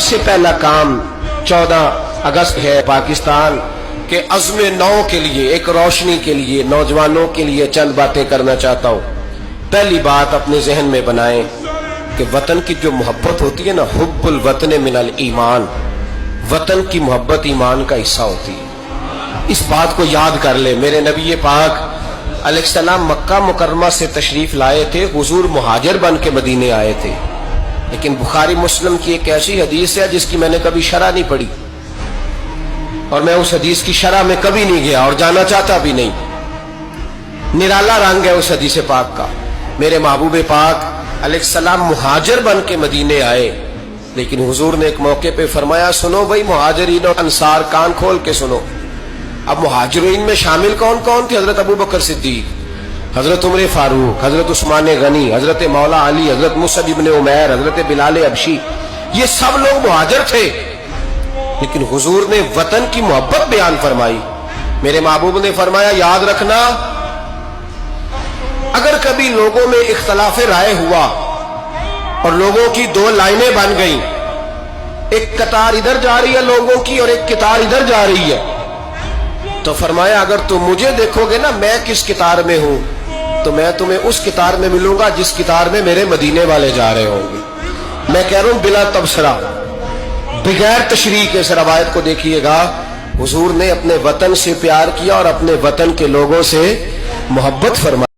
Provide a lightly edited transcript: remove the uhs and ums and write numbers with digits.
سے پہلا کام 14 اگست ہے پاکستان کے عزم نو کے لیے، ایک روشنی کے لیے، نوجوانوں کے لیے چند باتیں کرنا چاہتا ہوں۔ پہلی بات اپنے ذہن میں بنائیں کہ وطن کی جو محبت ہوتی ہے نا، حب الوطن من الایمان، وطن کی محبت ایمان کا حصہ ہوتی ہے۔ اس بات کو یاد کر لے۔ میرے نبی پاک علیہ السلام مکہ مکرمہ سے تشریف لائے تھے، حضور مہاجر بن کے مدینے آئے تھے، لیکن بخاری مسلم کی ایک ایسی حدیث ہے جس کی میں نے کبھی شرح نہیں پڑھی، اور میں اس حدیث کی شرح میں کبھی نہیں گیا اور جانا چاہتا بھی نہیں۔ نرالا رنگ ہے اس حدیث پاک کا۔ میرے محبوب پاک علیہ السلام مہاجر بن کے مدینے آئے، لیکن حضور نے ایک موقع پہ فرمایا، سنو بھائی مہاجرین اور انصار، کان کھول کے سنو۔ اب مہاجرین میں شامل کون کون تھے؟ حضرت ابو بکر صدیق، حضرت عمر فاروق، حضرت عثمان غنی، حضرت مولا علی، حضرت مصعب ابن عمیر، حضرت بلال حبشی، یہ سب لوگ مہاجر تھے، لیکن حضور نے وطن کی محبت بیان فرمائی۔ میرے محبوب نے فرمایا، یاد رکھنا اگر کبھی لوگوں میں اختلاف رائے ہوا اور لوگوں کی دو لائنیں بن گئیں، ایک قطار ادھر جا رہی ہے لوگوں کی اور ایک قطار ادھر جا رہی ہے، تو فرمایا اگر تم مجھے دیکھو گے نا میں کس قطار میں ہوں، تو میں تمہیں اس قطار میں ملوں گا جس قطار میں میرے مدینے والے جا رہے ہوں گے۔ میں کہہ رہا ہوں بلا تبصرہ، بغیر تشریح کے اس روایت کو دیکھیے گا، حضور نے اپنے وطن سے پیار کیا اور اپنے وطن کے لوگوں سے محبت فرمائی۔